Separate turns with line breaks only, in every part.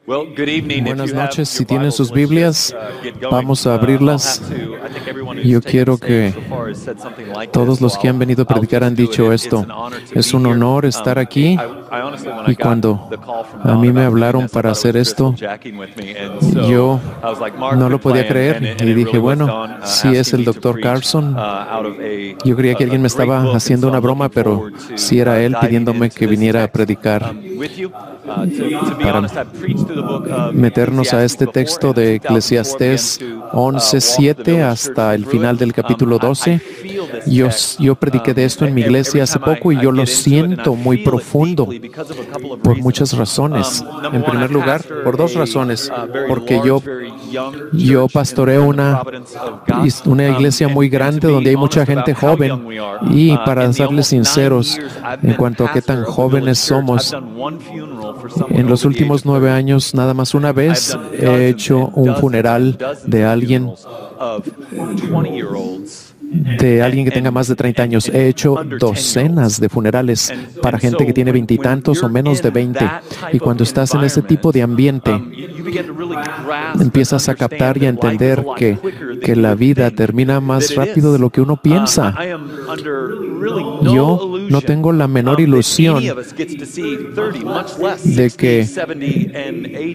Buenas noches. Si tienen sus Biblias, vamos a abrirlas. Yo quiero que todos los que han venido a predicar han dicho esto. Es un honor estar aquí. Y cuando a mí me hablaron para hacer esto, yo no lo podía creer. Y dije, bueno, si es el Dr. Carlson. Yo creía que alguien me estaba haciendo una broma, pero sí era él pidiéndome que viniera a predicar. Para meternos a este texto de Eclesiastés 11:7 hasta el final del capítulo 12. Yo prediqué de esto en mi iglesia hace poco y yo lo siento muy profundo por muchas razones. En primer lugar, por dos razones. Porque yo pastoreo una iglesia muy grande donde hay mucha gente joven. Y para serles sinceros, en cuanto a qué tan jóvenes somos, en los últimos 9 años, nada más una vez he hecho un funeral de alguien que tenga más de 30 años. He hecho docenas de funerales para gente que tiene 20 y tantos o menos de 20. Y cuando estás en ese tipo de ambiente, empiezas a captar y a entender que la vida termina más rápido de lo que uno piensa. Yo no tengo la menor ilusión de que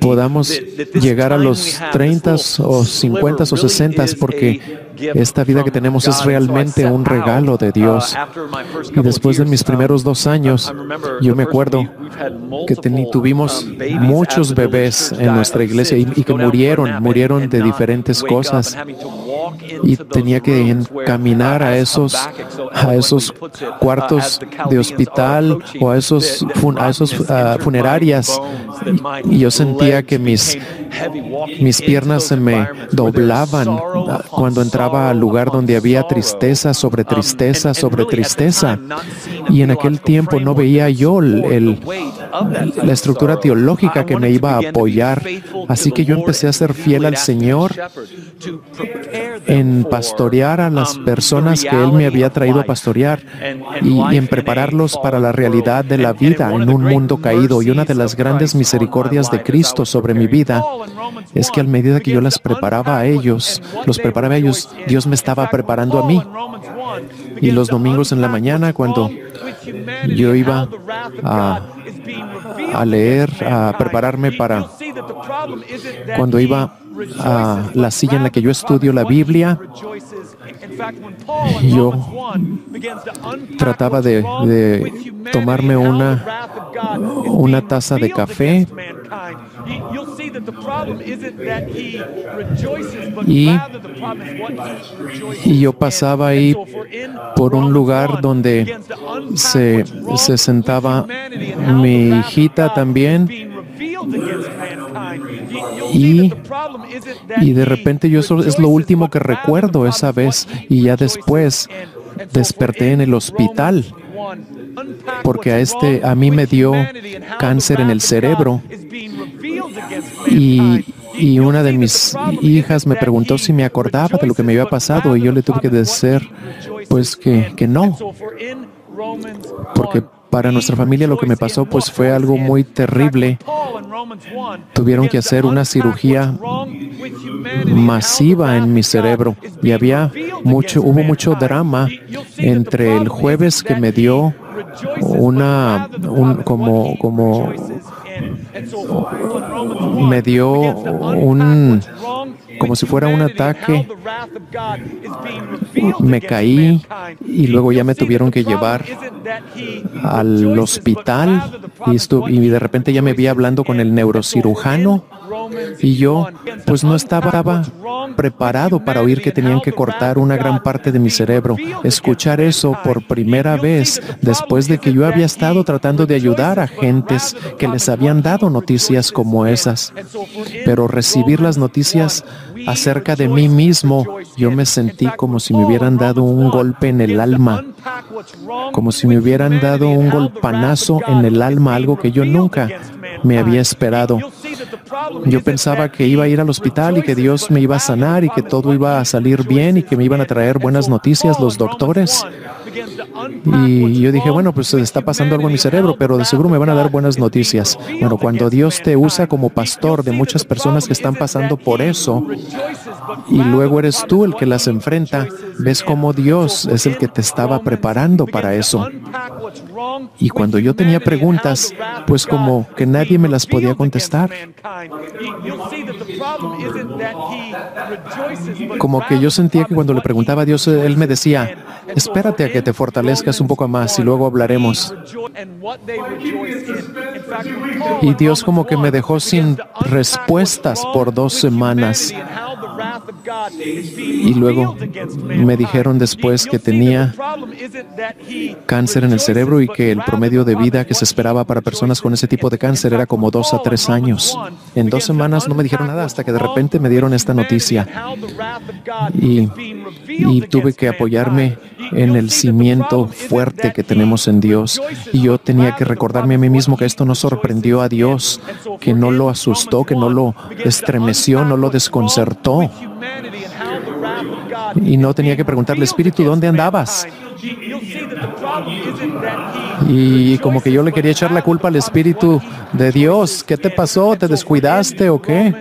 podamos llegar a los 30 o 50 o 60 porque esta vida que tenemos es realmente un regalo de Dios. Y después de mis primeros 2 años, yo me acuerdo que tuvimos muchos bebés en nuestra iglesia y que murieron de diferentes cosas. Y tenía que encaminar a esos cuartos de hospital o a esos funerarias. Y yo sentía que mis piernas se me doblaban cuando entraba al lugar donde había tristeza sobre tristeza sobre tristeza. Y en aquel tiempo no veía yo la estructura teológica que me iba a apoyar. Así que yo empecé a ser fiel al Señor en pastorear a las personas que Él me había traído a pastorear y en prepararlos para la realidad de la vida en un mundo caído. Y una de las grandes misericordias de Cristo sobre mi vida es que a medida que yo los preparaba a ellos, Dios me estaba preparando a mí. Y los domingos en la mañana, cuando yo iba a leer, a prepararme para cuando iba a la silla en la que yo estudio la Biblia, yo trataba de tomarme una taza de café y yo pasaba ahí por un lugar donde se sentaba mi hijita también. Y de repente eso es lo último que recuerdo esa vez. Y ya después desperté en el hospital porque a mí me dio cáncer en el cerebro. Y una de mis hijas me preguntó si me acordaba de lo que me había pasado y yo le tuve que decir pues que no, porque para nuestra familia lo que me pasó pues fue algo muy terrible. Tuvieron que hacer una cirugía masiva en mi cerebro y hubo mucho drama entre el jueves que me dio como si fuera un ataque. Me caí y luego ya me tuvieron que llevar al hospital y de repente ya me vi hablando con el neurocirujano y yo pues no estaba preparado para oír que tenían que cortar una gran parte de mi cerebro. Escuchar eso por primera vez después de que yo había estado tratando de ayudar a gentes que les habían dado noticias como esas. Pero recibir las noticias acerca de mí mismo, yo me sentí como si me hubieran dado un golpe en el alma, como si me hubieran dado un golpanazo en el alma, algo que yo nunca me había esperado. Yo pensaba que iba a ir al hospital y que Dios me iba a sanar y que todo iba a salir bien y que me iban a traer buenas noticias los doctores. Y yo dije, bueno, pues está pasando algo en mi cerebro, pero de seguro me van a dar buenas noticias. Bueno, cuando Dios te usa como pastor de muchas personas que están pasando por eso, y luego eres tú el que las enfrenta, ves cómo Dios es el que te estaba preparando para eso. Y cuando yo tenía preguntas, pues como que nadie me las podía contestar. Como que yo sentía que cuando le preguntaba a Dios, Él me decía, espérate a que te fortalezcas un poco más y luego hablaremos. Y Dios como que me dejó sin respuestas por 2 semanas. Y luego me dijeron después que tenía cáncer en el cerebro y que el promedio de vida que se esperaba para personas con ese tipo de cáncer era como 2 a 3 años. En 2 semanas no me dijeron nada hasta que de repente me dieron esta noticia. Y tuve que apoyarme en el cimiento fuerte que tenemos en Dios. Y yo tenía que recordarme a mí mismo que esto no sorprendió a Dios, que no lo asustó, que no lo estremeció, no lo desconcertó. Y no tenía que preguntarle, Espíritu, ¿dónde andabas? Y como que yo le quería echar la culpa al Espíritu de Dios. ¿Qué te pasó? ¿Te descuidaste o qué?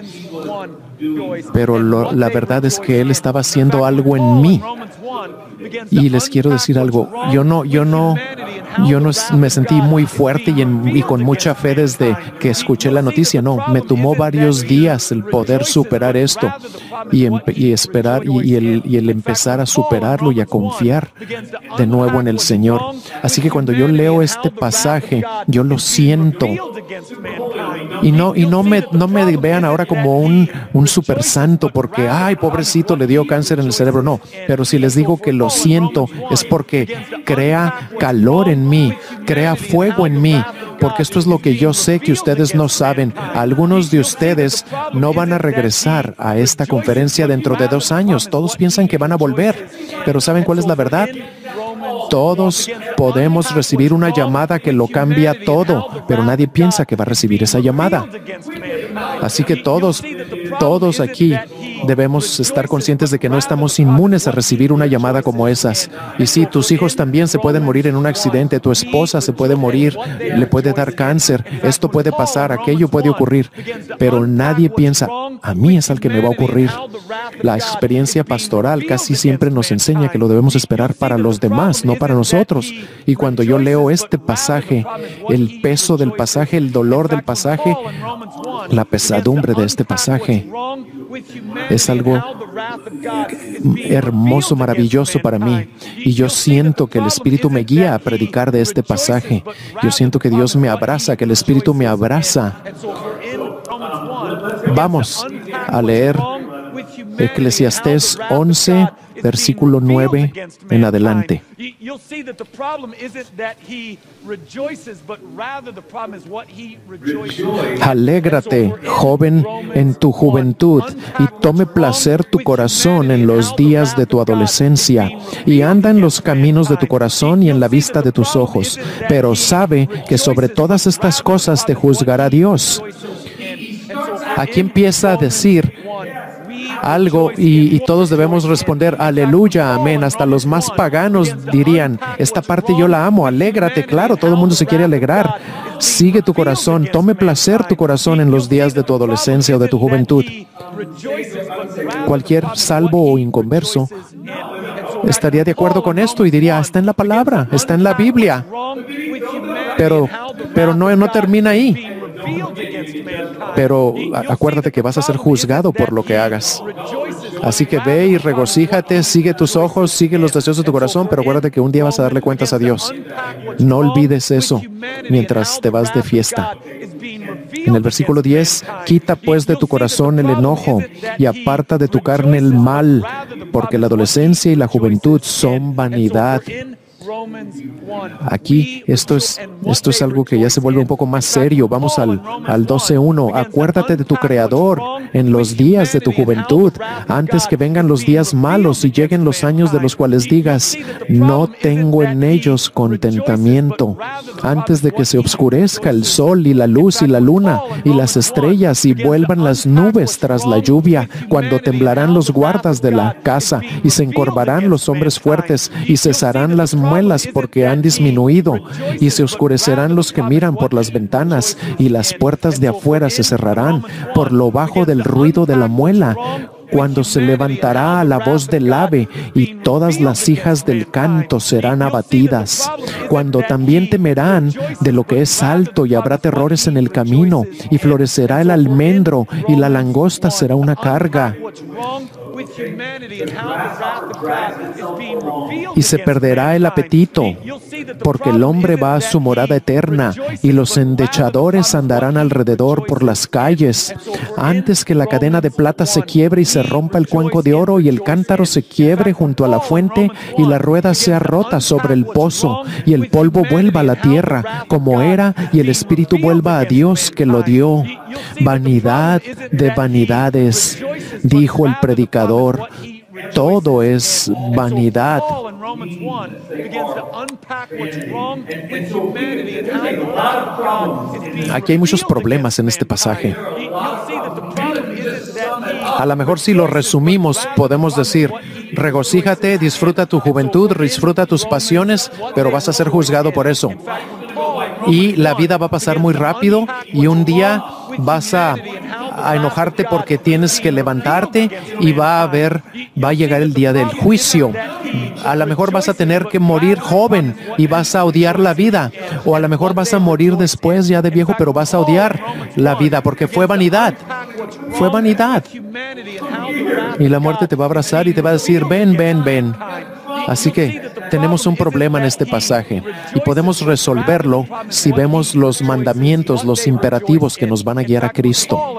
Pero la verdad es que Él estaba haciendo algo en mí. Y les quiero decir algo. Yo no me sentí muy fuerte y con mucha fe desde que escuché la noticia. No, me tomó varios días el poder superar esto y esperar y el empezar a superarlo y a confiar de nuevo en el Señor. Así que cuando yo leo este pasaje, yo lo siento. Y no me vean ahora como un super santo porque, ay, pobrecito, le dio cáncer en el cerebro. No, pero si les digo que lo siento, es porque crea calor en mí, crea fuego en mí, porque esto es lo que yo sé que ustedes no saben. Algunos de ustedes no van a regresar a esta conferencia dentro de 2 años. Todos piensan que van a volver, pero ¿saben cuál es la verdad? Todos podemos recibir una llamada que lo cambia todo, pero nadie piensa que va a recibir esa llamada. Así que todos aquí debemos estar conscientes de que no estamos inmunes a recibir una llamada como esas. Y sí, tus hijos también se pueden morir en un accidente, tu esposa se puede morir, le puede dar cáncer, esto puede pasar, aquello puede ocurrir, pero nadie piensa, a mí es al que me va a ocurrir. La experiencia pastoral casi siempre nos enseña que lo debemos esperar para los demás, no para nosotros. Y cuando yo leo este pasaje, el peso del pasaje, el dolor del pasaje, la pesadumbre de este pasaje, es algo hermoso, maravilloso para mí. Y yo siento que el Espíritu me guía a predicar de este pasaje. Yo siento que Dios me abraza, que el Espíritu me abraza. Vamos a leer Eclesiastés 11, versículo 9 en adelante. Alégrate, joven, en tu juventud, y tome placer tu corazón en los días de tu adolescencia, y anda en los caminos de tu corazón y en la vista de tus ojos. Pero sabe que sobre todas estas cosas te juzgará Dios. Aquí empieza a decir algo y todos debemos responder, aleluya, amén. Hasta los más paganos dirían, esta parte yo la amo, alégrate, claro, todo el mundo se quiere alegrar. Sigue tu corazón, tome placer tu corazón en los días de tu adolescencia o de tu juventud. Cualquier salvo o inconverso estaría de acuerdo con esto y diría, está en la palabra, está en la Biblia. Pero no termina ahí. Pero acuérdate que vas a ser juzgado por lo que hagas. Así que ve y regocíjate, sigue tus ojos, sigue los deseos de tu corazón, pero acuérdate que un día vas a darle cuentas a Dios. No olvides eso mientras te vas de fiesta. En el versículo 10, quita pues de tu corazón el enojo y aparta de tu carne el mal, porque la adolescencia y la juventud son vanidad. Aquí esto es algo que ya se vuelve un poco más serio. Vamos al 12:1. Acuérdate de tu Creador en los días de tu juventud, antes que vengan los días malos y lleguen los años de los cuales digas, no tengo en ellos contentamiento. Antes de que se oscurezca el sol y la luz y la luna y las estrellas y vuelvan las nubes tras la lluvia, cuando temblarán los guardas de la casa y se encorvarán los hombres fuertes y cesarán las muelas luces porque han disminuido, y se oscurecerán los que miran por las ventanas, y las puertas de afuera se cerrarán por lo bajo del ruido de la muela, cuando se levantará la voz del ave, y todas las hijas del canto serán abatidas, cuando también temerán de lo que es alto, y habrá terrores en el camino, y florecerá el almendro, y la langosta será una carga, y se perderá el apetito, porque el hombre va a su morada eterna, y los endechadores andarán alrededor por las calles. Antes que la cadena de plata se quiebre y se rompa el cuenco de oro, y el cántaro se quiebre junto a la fuente, y la rueda sea rota sobre el pozo, y el polvo vuelva a la tierra como era, y el espíritu vuelva a Dios que lo dio. Vanidad de vanidades, dijo el predicador. Todo es vanidad. Aquí hay muchos problemas en este pasaje. A lo mejor si lo resumimos, podemos decir: regocíjate, disfruta tu juventud, disfruta tus pasiones, pero vas a ser juzgado por eso. Y la vida va a pasar muy rápido, y un día vas a enojarte porque tienes que levantarte, y va a llegar el día del juicio. A lo mejor vas a tener que morir joven y vas a odiar la vida, o a lo mejor vas a morir después ya de viejo, pero vas a odiar la vida porque fue vanidad. Fue vanidad. Y la muerte te va a abrazar y te va a decir: ven, ven, ven. Así que tenemos un problema en este pasaje, y podemos resolverlo si vemos los mandamientos, los imperativos que nos van a guiar a Cristo.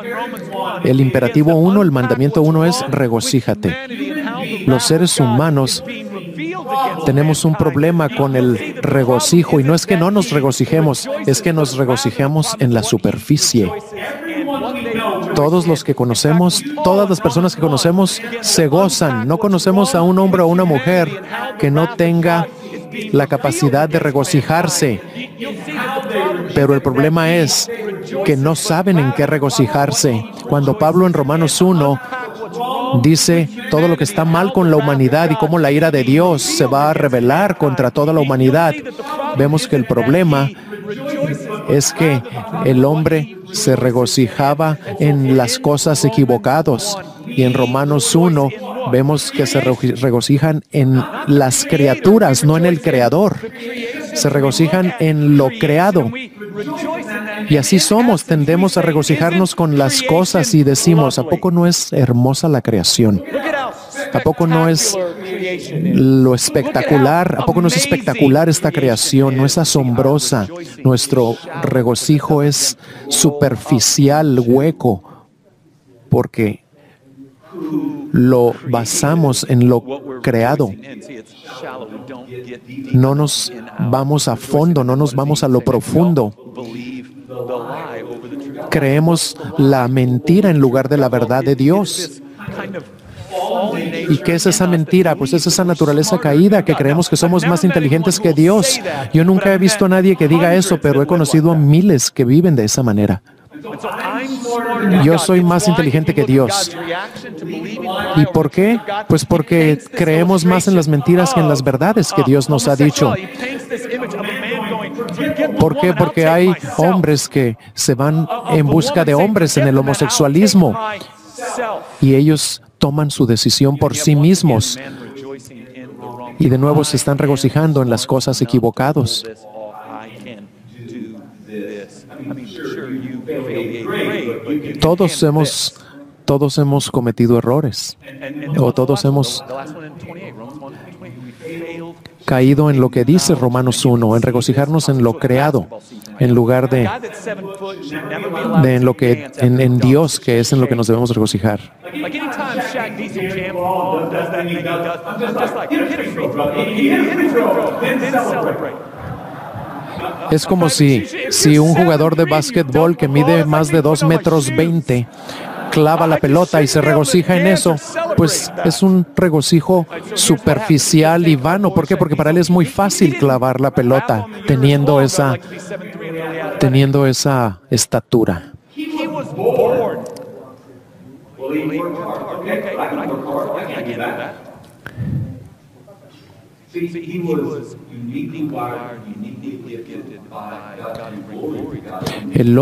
El imperativo 1, el mandamiento 1 es: regocíjate. Los seres humanos tenemos un problema con el regocijo, y no es que no nos regocijemos, es que nos regocijamos en la superficie. Todos los que conocemos, todas las personas que conocemos se gozan. No conocemos a un hombre o una mujer que no tenga la capacidad de regocijarse. Pero el problema es que no saben en qué regocijarse. Cuando Pablo en Romanos 1 dice todo lo que está mal con la humanidad y cómo la ira de Dios se va a rebelar contra toda la humanidad, vemos que el problema es que el hombre se regocijaba en las cosas equivocadas. Y en Romanos 1 vemos que se regocijan en las criaturas, no en el Creador. Se regocijan en lo creado. Y así somos, tendemos a regocijarnos con las cosas y decimos: ¿a poco no es hermosa la creación? ¿A poco no es lo espectacular? ¿A poco no es espectacular esta creación? ¿No es asombrosa? Nuestro regocijo es superficial, hueco, porque lo basamos en lo creado. No nos vamos a fondo, no nos vamos a lo profundo. Creemos la mentira en lugar de la verdad de Dios. ¿Y qué es esa mentira? Pues es esa naturaleza caída que creemos que somos más inteligentes que Dios. Yo nunca he visto a nadie que diga eso, pero he conocido a miles que viven de esa manera. Yo soy más inteligente que Dios. ¿Y por qué? Pues porque creemos más en las mentiras que en las verdades que Dios nos ha dicho. ¿Por qué? Porque hay hombres que se van en busca de hombres en el homosexualismo, y ellos toman su decisión por sí mismos, y de nuevo se están regocijando en las cosas equivocadas. Todos hemos cometido errores, o todos hemos caído en lo que dice Romanos 1, en regocijarnos en lo creado, en lugar de en lo que en Dios, que es en lo que nos debemos regocijar. Es como si un jugador de básquetbol que mide más de 2 metros 20 clava la pelota y se regocija en eso, pues es un regocijo superficial y vano. ¿Por qué? Porque para él es muy fácil clavar la pelota teniendo esa estatura. El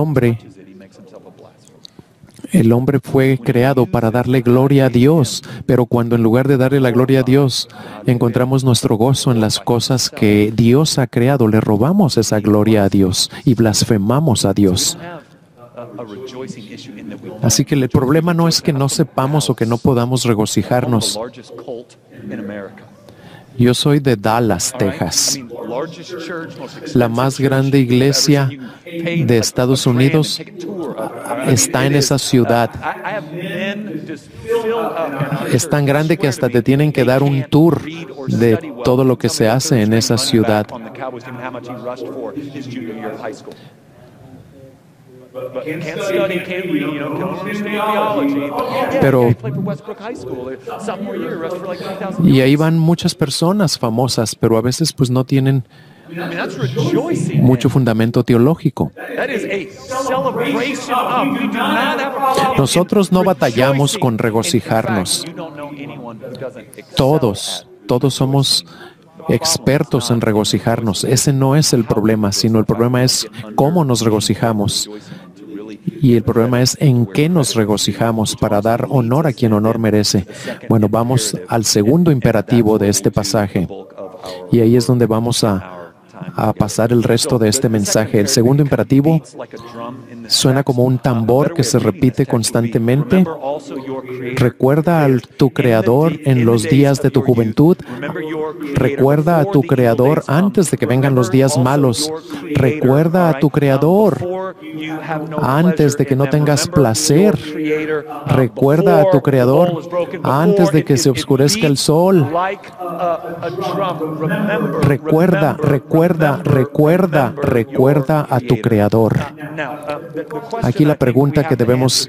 hombre fue creado para darle gloria a Dios, pero cuando en lugar de darle la gloria a Dios, encontramos nuestro gozo en las cosas que Dios ha creado, le robamos esa gloria a Dios y blasfemamos a Dios. Así que el problema no es que no sepamos o que no podamos regocijarnos. Yo soy de Dallas, Texas. La más grande iglesia de Estados Unidos está en esa ciudad. Es tan grande que hasta te tienen que dar un tour de todo lo que se hace en esa ciudad. Pero, y ahí van muchas personas famosas, pero a veces pues no tienen mucho fundamento teológico. Nosotros no batallamos con regocijarnos. Todos somos expertos en regocijarnos. Ese no es el problema, sino el problema es cómo nos regocijamos. Y el problema es en qué nos regocijamos para dar honor a quien honor merece. Bueno, vamos al segundo imperativo de este pasaje. Y ahí es donde vamos a pasar el resto de este mensaje. El segundo imperativo suena como un tambor que se repite constantemente. Recuerda a tu Creador en los días de tu juventud. Recuerda a tu Creador antes de que vengan los días malos. Recuerda a tu Creador antes de que no tengas placer. Recuerda a tu Creador antes de que se oscurezca el sol. Recuerda a tu Creador. Aquí la pregunta que debemos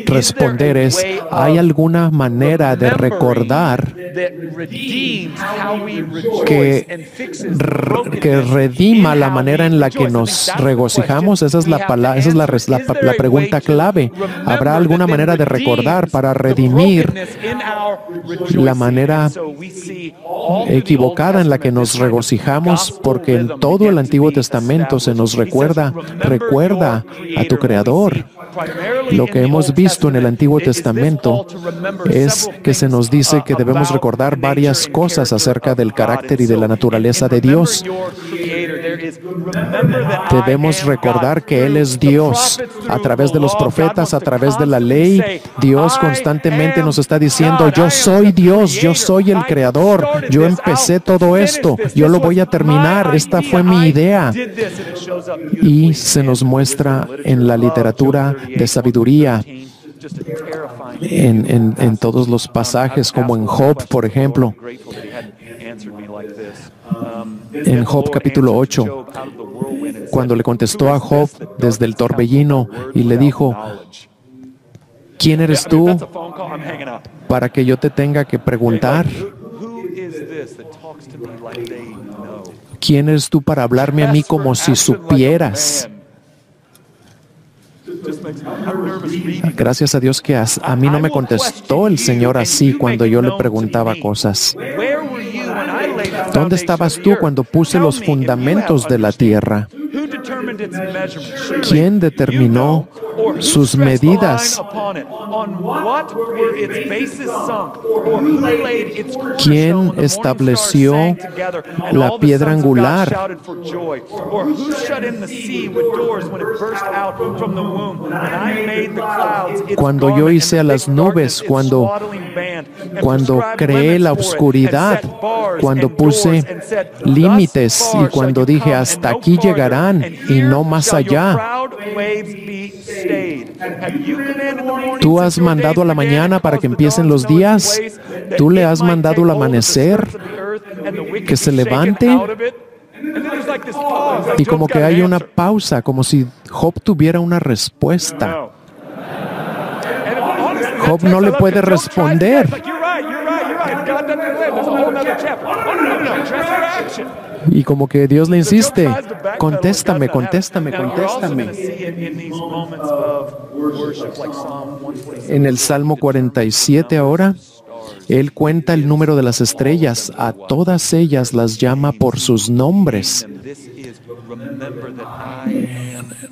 responder es, ¿hay alguna manera de recordar que redima la manera en la que nos regocijamos? Esa es la pregunta clave. ¿Habrá alguna manera de recordar para redimir la manera equivocada en la que nos regocijamos? Porque en todo el Antiguo Testamento se nos recuerda a tu Creador. Lo que hemos visto en el Antiguo Testamento es que se nos dice que debemos recordar varias cosas acerca del carácter y de la naturaleza de Dios. Debemos recordar que Él es Dios. A través de los profetas, a través de la ley, Dios constantemente nos está diciendo, yo soy Dios, yo soy el Creador, yo empecé todo esto, yo lo voy a terminar, esta fue mi idea. Y se nos muestra en la literatura de sabiduría, en todos los pasajes, como en Job, por ejemplo. En Job capítulo 8, cuando le contestó a Job desde el torbellino y le dijo, ¿quién eres tú para que yo te tenga que preguntar? ¿Quién eres tú para hablarme a mí como si supieras? Gracias a Dios que a mí no me contestó el Señor así cuando yo le preguntaba cosas. ¿Dónde estabas tú cuando puse los fundamentos de la tierra? ¿Quién determinó sus medidas? ¿Quién estableció la piedra angular? Cuando yo hice a las nubes, cuando creé la oscuridad, cuando puse límites y cuando dije hasta aquí llegarán y no más allá. Tú has mandado a la mañana para que empiecen los días. Tú le has mandado al amanecer que se levante. Y como que hay una pausa, como si Job tuviera una respuesta. Job no le puede responder. Y como que Dios le insiste, contéstame. En el Salmo 47 ahora, Él cuenta el número de las estrellas, a todas ellas las llama por sus nombres.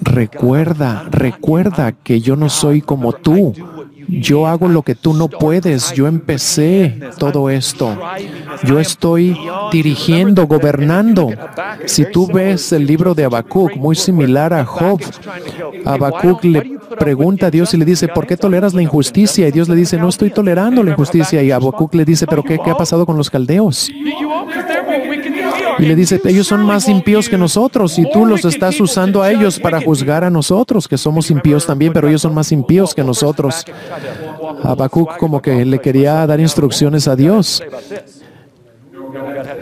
Recuerda que yo no soy como tú. Yo hago lo que tú no puedes. Yo empecé todo esto. Yo estoy dirigiendo, gobernando. Si tú ves el libro de Habacuc, muy similar a Job, Habacuc le pregunta a Dios y le dice, ¿por qué toleras la injusticia? Y Dios le dice, no estoy tolerando la injusticia. Y Habacuc le dice, ¿pero qué ha pasado con los caldeos? Y le dice, ellos son más impíos que nosotros y tú los estás usando a ellos para juzgar a nosotros, que somos impíos también, pero ellos son más impíos que nosotros. Habacuc como que le quería dar instrucciones a Dios.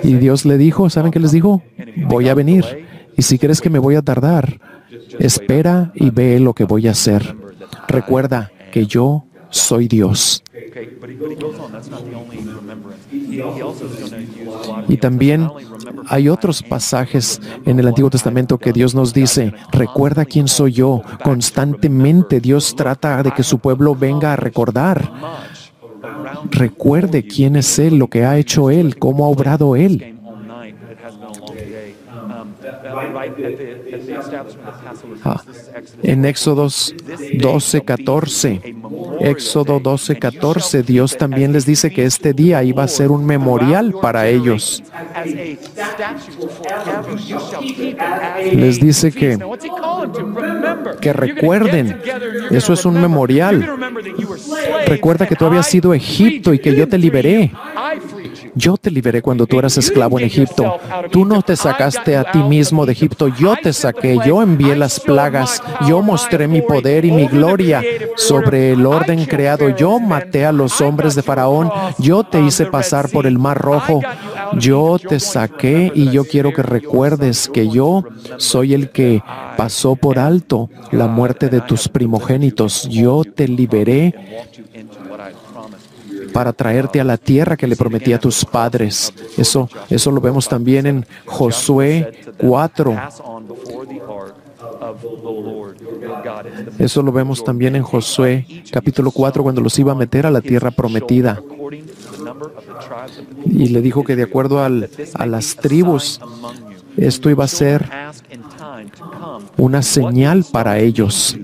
Y Dios le dijo, ¿saben qué les dijo? Voy a venir. Y si crees que me voy a tardar, espera y ve lo que voy a hacer. Recuerda que yo soy Dios. Y también hay otros pasajes en el Antiguo Testamento que Dios nos dice, recuerda quién soy yo. Constantemente Dios trata de que su pueblo venga a recordar. Recuerde quién es Él, lo que ha hecho Él, cómo ha obrado Él. En Éxodo 12:14, Éxodo 12:14, Dios también les dice que este día iba a ser un memorial para ellos. Les dice que recuerden, eso es un memorial. Recuerda que tú habías sido Egipto y que yo te liberé. Yo te liberé cuando tú eras esclavo en Egipto. Tú no te sacaste a ti mismo de Egipto. Yo te saqué. Yo envié las plagas. Yo mostré mi poder y mi gloria sobre el orden creado. Yo maté a los hombres de Faraón. Yo te hice pasar por el Mar Rojo. Yo te saqué y yo quiero que recuerdes que yo soy el que pasó por alto la muerte de tus primogénitos. Yo te liberé para traerte a la tierra que le prometí a tus padres. Eso lo vemos también en Josué 4. Eso lo vemos también en Josué capítulo 4, cuando los iba a meter a la tierra prometida. Y le dijo que de acuerdo a las tribus, esto iba a ser una señal para ellos.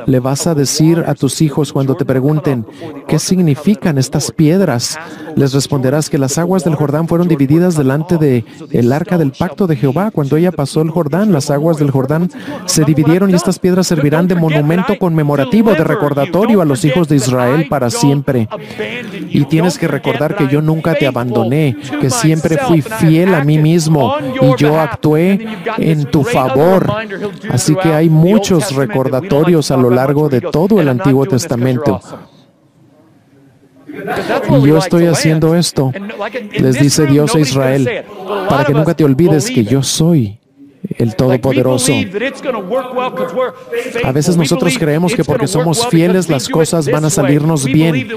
Le vas a decir a tus hijos cuando te pregunten, ¿qué significan estas piedras? Les responderás que las aguas del Jordán fueron divididas delante del arca del pacto de Jehová. Cuando ella pasó el Jordán, las aguas del Jordán se dividieron y estas piedras servirán de monumento conmemorativo, de recordatorio a los hijos de Israel para siempre. Y tienes que recordar que yo nunca te abandoné, que siempre fui fiel a mí mismo y yo actué en tu favor. Así que hay muchos recordatorios a lo largo de todo el Antiguo Testamento. Y yo estoy haciendo esto, les dice Dios a Israel, para que nunca te olvides que yo soy el Todopoderoso. A veces nosotros creemos que porque somos fieles las cosas van a salirnos bien.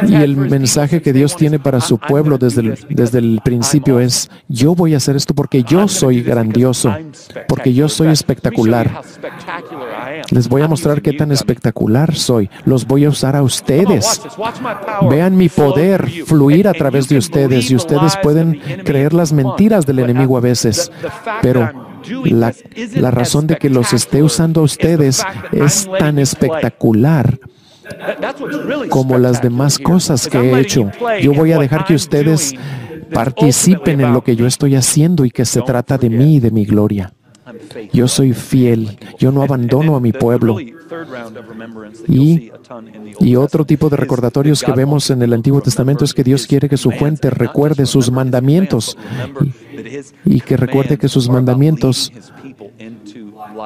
Y el mensaje que Dios tiene para su pueblo desde el principio es, yo voy a hacer esto porque yo soy grandioso, porque yo soy espectacular. Les voy a mostrar qué tan espectacular soy. Los voy a usar a ustedes. Vean mi poder fluir a través de ustedes y ustedes pueden creer las mentiras del enemigo a veces. Pero la razón de que los esté usando a ustedes es tan espectacular como las demás cosas que he hecho. Yo voy a dejar que ustedes participen en lo que yo estoy haciendo y que se trata de mí y de mi gloria. Yo soy fiel, yo no abandono a mi pueblo. Y otro tipo de recordatorios que vemos en el Antiguo Testamento es que Dios quiere que su gente recuerde sus mandamientos y que recuerde que sus mandamientos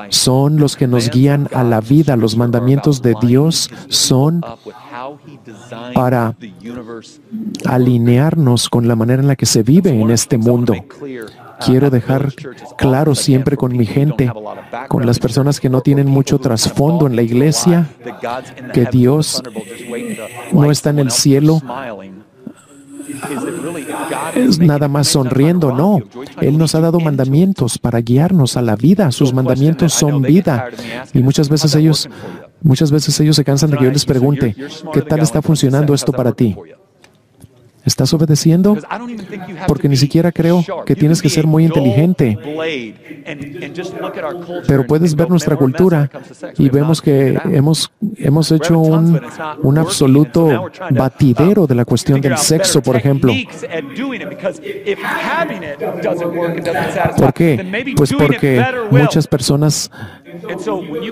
son los que nos guían a la vida. Los mandamientos de Dios son para alinearnos con la manera en la que se vive en este mundo. Quiero dejar claro siempre con mi gente, con las personas que no tienen mucho trasfondo en la iglesia, que Dios no está en el cielo es nada más sonriendo, no. Él nos ha dado mandamientos para guiarnos a la vida. Sus mandamientos son vida. Y muchas veces ellos Muchas veces ellos se cansan de que yo les pregunte, ¿qué tal está funcionando esto para ti? ¿Estás obedeciendo? Porque ni siquiera creo que tienes que ser muy inteligente. Pero puedes ver nuestra cultura y vemos que hemos hecho un absoluto batidero de la cuestión del sexo, por ejemplo. ¿Por qué? Pues porque muchas personas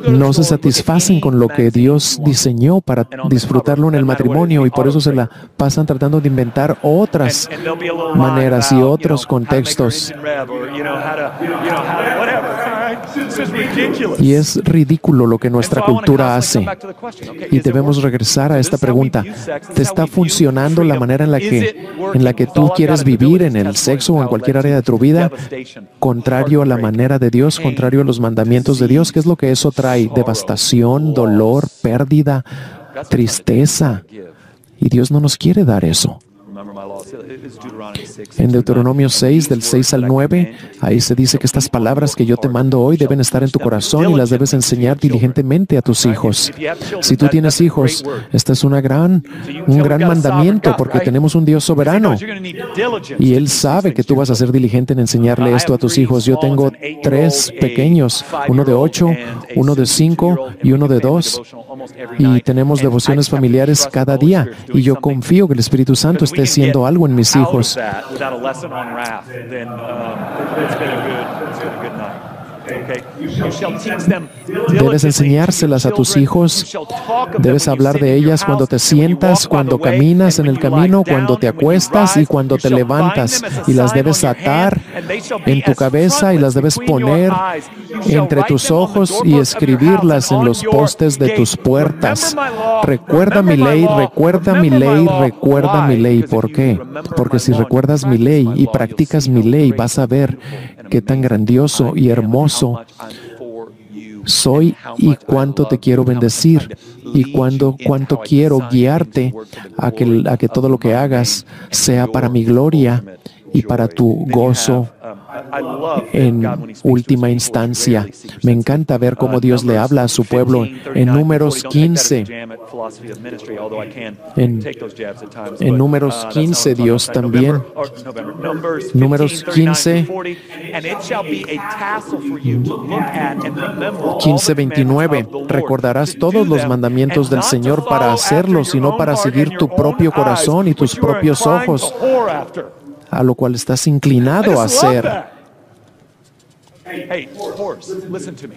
no se satisfacen con lo que Dios diseñó para disfrutarlo en el matrimonio y por eso se la pasan tratando de inventar otras maneras y otros contextos. Y es ridículo lo que nuestra cultura hace. Y debemos regresar a esta pregunta. ¿Te está funcionando la manera en la que tú quieres vivir en el sexo o en cualquier área de tu vida? Contrario a la manera de Dios, contrario a los mandamientos de Dios. ¿Qué es lo que eso trae? Devastación, dolor, pérdida, tristeza. Y Dios no nos quiere dar eso. En Deuteronomio 6, del 6 al 9, ahí se dice que estas palabras que yo te mando hoy deben estar en tu corazón y las debes enseñar diligentemente a tus hijos. Si tú tienes hijos, este es un gran mandamiento porque tenemos un Dios soberano y Él sabe que tú vas a ser diligente en enseñarle esto a tus hijos. Yo tengo 3 pequeños, uno de 8, uno de 5 y uno de 2 y tenemos devociones familiares cada día y yo confío que el Espíritu Santo esté haciendo algo en mis hijos. Debes enseñárselas a tus hijos. Debes hablar de ellas cuando te sientas, cuando caminas en el camino, cuando te acuestas y cuando te levantas. Y las debes atar en tu cabeza y las debes poner entre tus ojos y escribirlas en los postes de tus puertas. Recuerda mi ley, recuerda mi ley, recuerda mi ley. ¿Por qué? Porque si recuerdas mi ley y practicas mi ley, vas a ver qué tan grandioso y hermoso soy y cuánto te quiero bendecir y cuánto quiero guiarte a que todo lo que hagas sea para mi gloria y para tu gozo en última instancia. Me encanta ver cómo Dios le habla a su pueblo en Números 15. En Números 15, Dios también. Números 15, 29. Recordarás todos los mandamientos del Señor para hacerlos y no para seguir tu propio corazón y tus propios ojos, a lo cual estás inclinado a hacer.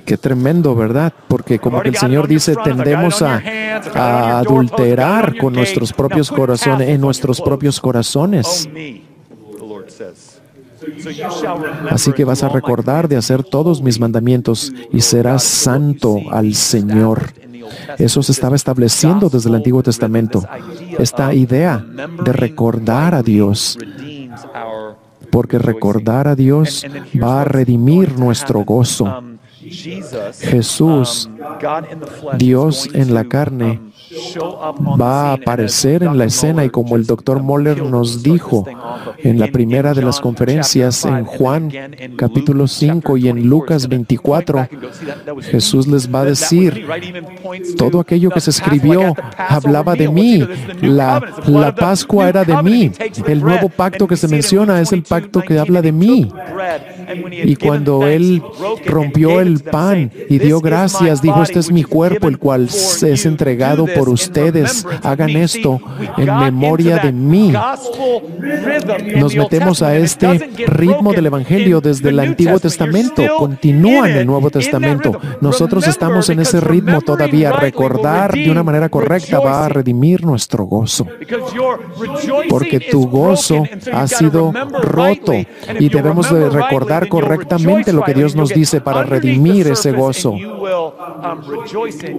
Qué tremendo, ¿verdad? Porque como que el Señor dice, tendemos a adulterar con nuestros propios corazones, en nuestros propios corazones. Así que vas a recordar de hacer todos mis mandamientos y serás santo al Señor. Eso se estaba estableciendo desde el Antiguo Testamento. Esta idea de recordar a Dios. Porque recordar a Dios va a redimir nuestro gozo. Jesús, Dios en la carne, va a aparecer en la escena y como el Dr. Moller nos dijo en la primera de las conferencias en Juan capítulo 5 y en Lucas 24, Jesús les va a decir, todo aquello que se escribió hablaba de mí, la Pascua era de mí, el nuevo pacto que se menciona es el pacto que habla de mí. Y cuando Él rompió el pan y dio gracias, dijo, este es mi cuerpo, el cual es entregado por ustedes. Hagan esto en memoria de mí. Nos metemos a este ritmo del Evangelio desde el Antiguo Testamento. Continúa en el Nuevo Testamento. Nosotros estamos en ese ritmo todavía. Recordar de una manera correcta va a redimir nuestro gozo. Porque tu gozo ha sido roto y debemos de recordar correctamente lo que Dios nos dice para redimir ese gozo.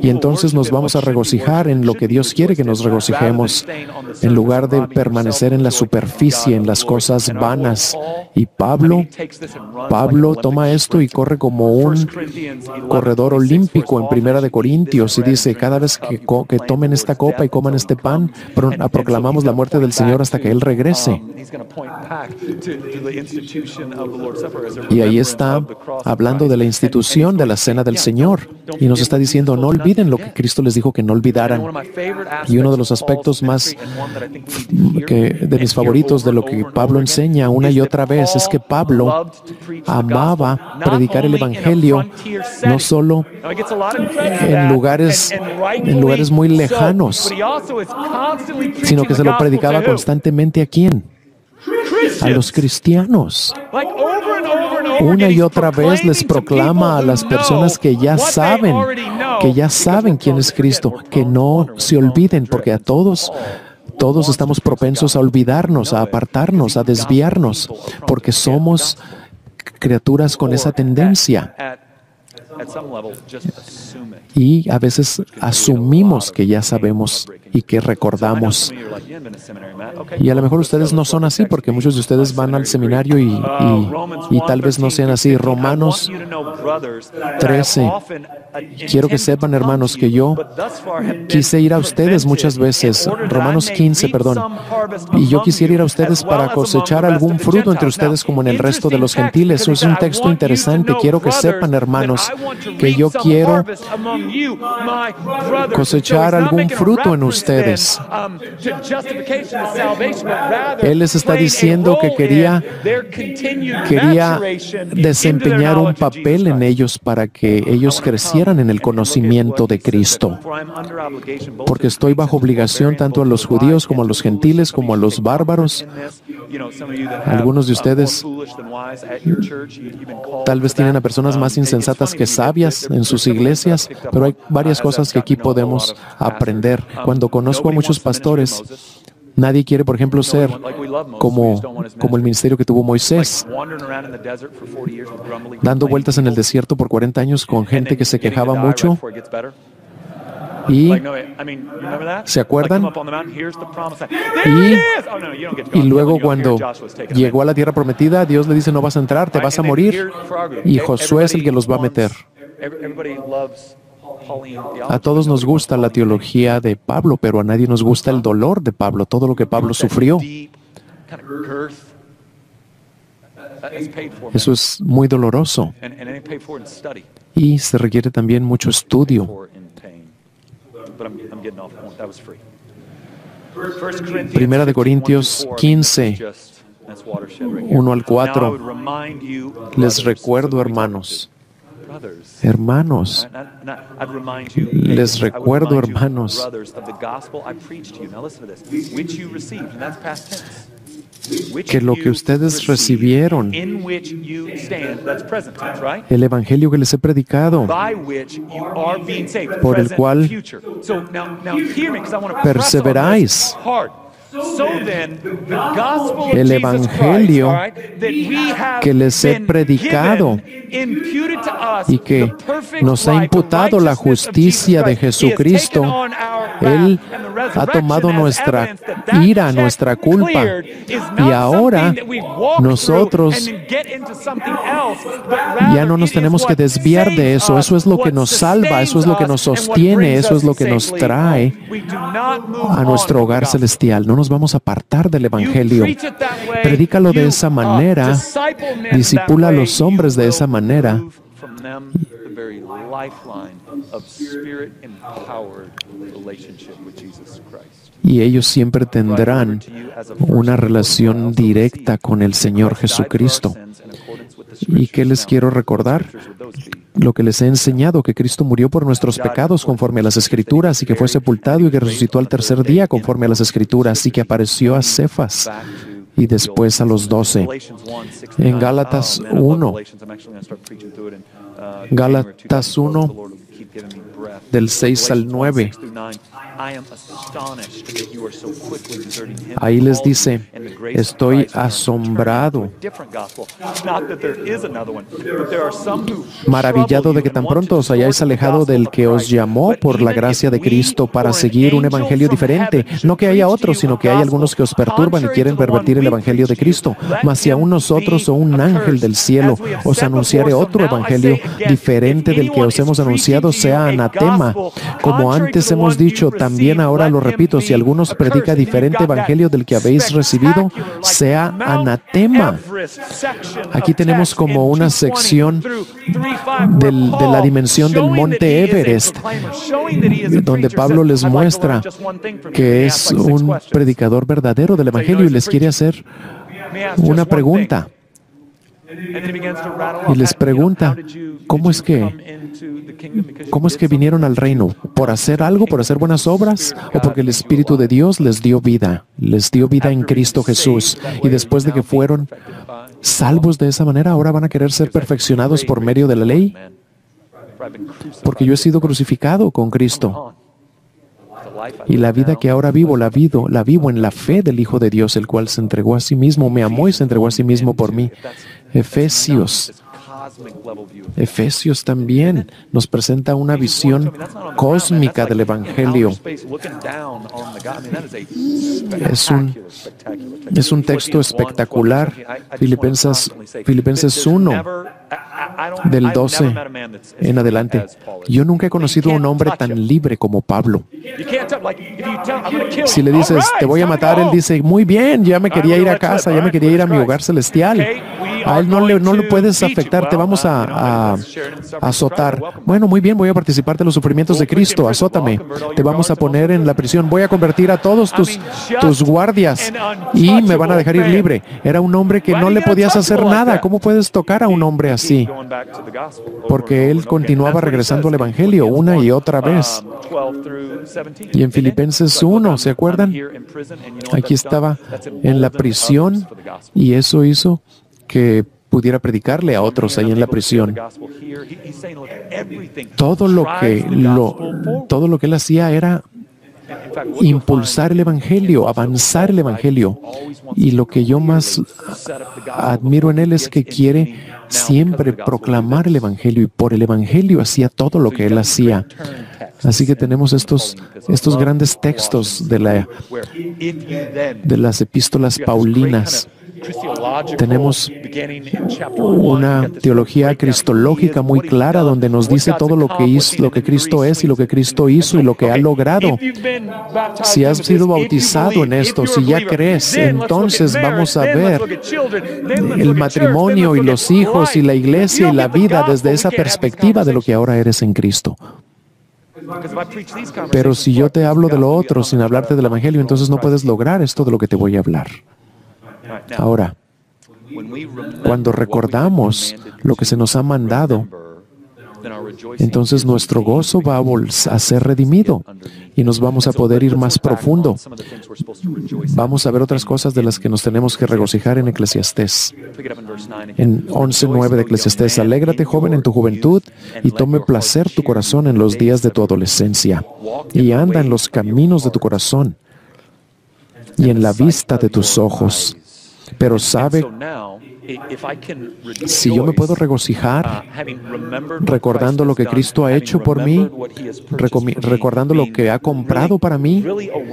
Y entonces nos vamos a regocijar en lo que Dios quiere que nos regocijemos, en lugar de permanecer en la superficie, en las cosas vanas. Y Pablo toma esto y corre como un corredor olímpico en Primera de Corintios y dice, cada vez que tomen esta copa y coman este pan, proclamamos la muerte del Señor hasta que Él regrese. Y ahí está hablando de la institución de la Cena del Señor. Señor. Y nos está diciendo, no olviden lo que Cristo les dijo que no olvidaran. Y uno de los aspectos más de mis favoritos de lo que Pablo enseña una y otra vez es que Pablo amaba predicar el Evangelio no solo en lugares muy lejanos, sino que se lo predicaba constantemente. ¿A quién? A los cristianos. Una y otra vez les proclama a las personas que ya saben quién es Cristo, que no se olviden, porque a todos estamos propensos a olvidarnos, a apartarnos, a desviarnos, porque somos criaturas con esa tendencia. Y a veces asumimos que ya sabemos y que recordamos. Y a lo mejor ustedes no son así, porque muchos de ustedes van al seminario y tal vez no sean así. Romanos 13. Quiero que sepan, hermanos, que yo quise ir a ustedes muchas veces. Romanos 15, perdón. Y yo quisiera ir a ustedes para cosechar algún fruto entre ustedes como en el resto de los gentiles. Eso es un texto interesante. Quiero que sepan, hermanos, que yo quiero cosechar algún fruto en ustedes. Él les está diciendo que quería desempeñar un papel en ellos para que ellos crecieran en el conocimiento de Cristo. Porque estoy bajo obligación tanto a los judíos como a los gentiles, como a los bárbaros. Algunos de ustedes tal vez tienen a personas más insensatas que sabias en sus iglesias, pero hay varias cosas que aquí podemos aprender. Cuando conozco a muchos pastores, nadie quiere, por ejemplo, ser como el ministerio que tuvo Moisés, dando vueltas en el desierto por 40 años con gente que se quejaba mucho. Y ¿se acuerdan? Y luego cuando llegó a la tierra prometida, Dios le dice, no vas a entrar, te vas a morir. Y Josué es el que los va a meter. A todos nos gusta la teología de Pablo, pero a nadie nos gusta el dolor de Pablo, todo lo que Pablo sufrió. Eso es muy doloroso. Y se requiere también mucho estudio. Primera de Corintios 15, 1 al 4. Les recuerdo, hermanos, les recuerdo, hermanos, que lo que ustedes recibieron, el evangelio que les he predicado, por el cual perseveráis, el evangelio que les he predicado y que nos ha imputado la justicia de Jesucristo. Él ha tomado nuestra ira, nuestra culpa, y ahora nosotros ya no nos tenemos que desviar de eso. Eso es lo que nos salva, eso es lo que nos sostiene, eso es lo que nos trae a nuestro hogar celestial. No nos vamos a apartar del evangelio. Predícalo de esa manera, discipula a los hombres de esa manera, y ellos siempre tendrán una relación directa con el Señor Jesucristo. ¿Y qué les quiero recordar? Lo que les he enseñado, que Cristo murió por nuestros pecados conforme a las Escrituras, y que fue sepultado y que resucitó al tercer día conforme a las Escrituras, y que apareció a Cefas y después a los 12. En Gálatas 1, del 6 al 9, ahí les dice, estoy asombrado, maravillado de que tan pronto os hayáis alejado del que os llamó por la gracia de Cristo para seguir un evangelio diferente. No que haya otro, sino que hay algunos que os perturban y quieren pervertir el evangelio de Cristo. Mas si aún nosotros o un ángel del cielo os anunciare otro evangelio diferente del que os hemos anunciado, predicado sea anatema. Como antes hemos dicho, también ahora lo repito, si alguno predica diferente evangelio del que habéis recibido, sea anatema. Aquí tenemos como una sección de la dimensión del monte Everest, donde Pablo les muestra que es un predicador verdadero del evangelio y les quiere hacer una pregunta. Y les pregunta, ¿cómo es que vinieron al reino? ¿Por hacer algo, por hacer buenas obras? ¿O porque el Espíritu de Dios les dio vida? Les dio vida en Cristo Jesús. Y después de que fueron salvos de esa manera, ¿ahora van a querer ser perfeccionados por medio de la ley? Porque yo he sido crucificado con Cristo. Y la vida que ahora vivo, la vivo en la fe del Hijo de Dios, el cual se entregó a sí mismo, me amó y se entregó a sí mismo por mí. Efesios también nos presenta una visión cósmica del Evangelio. Es un texto espectacular. Filipenses 1, del 12 en adelante. Yo nunca he conocido a un hombre tan libre como Pablo. Si le dices, te voy a matar, él dice, muy bien, ya me quería ir a casa, ya me quería ir a mi hogar celestial. A él no lo puedes afectar, te vamos a azotar. Bueno, muy bien, voy a participar de los sufrimientos de Cristo, azótame. Te vamos a poner en la prisión, voy a convertir a todos tus guardias y me van a dejar ir libre. Era un hombre que no le podías hacer nada. ¿Cómo puedes tocar a un hombre así? Porque él continuaba regresando al Evangelio una y otra vez. Y en Filipenses 1, ¿se acuerdan? Aquí estaba en la prisión y eso hizo que pudiera predicarle a otros ahí en la prisión. Todo lo que él hacía era impulsar el Evangelio, avanzar el Evangelio. Y lo que yo más admiro en él es que quiere siempre proclamar el Evangelio, y por el Evangelio hacía todo lo que él hacía. Así que tenemos estos grandes textos de las epístolas paulinas. Tenemos una teología cristológica muy clara donde nos dice todo lo que Cristo es y lo que Cristo hizo y lo que ha logrado. Si has sido bautizado en esto, si ya crees, entonces vamos a ver el matrimonio y los hijos y la iglesia y la vida desde esa perspectiva de lo que ahora eres en Cristo. Pero si yo te hablo de lo otro sin hablarte del Evangelio, entonces no puedes lograr esto de lo que te voy a hablar. Ahora, cuando recordamos lo que se nos ha mandado, entonces nuestro gozo va a ser redimido y nos vamos a poder ir más profundo. Vamos a ver otras cosas de las que nos tenemos que regocijar en Eclesiastés. En 11:9 de Eclesiastés, alégrate, joven, en tu juventud y tome placer tu corazón en los días de tu adolescencia y anda en los caminos de tu corazón y en la vista de tus ojos. Pero sabe, si yo me puedo regocijar recordando lo que Cristo ha hecho por mí, recordando lo que ha comprado para mí,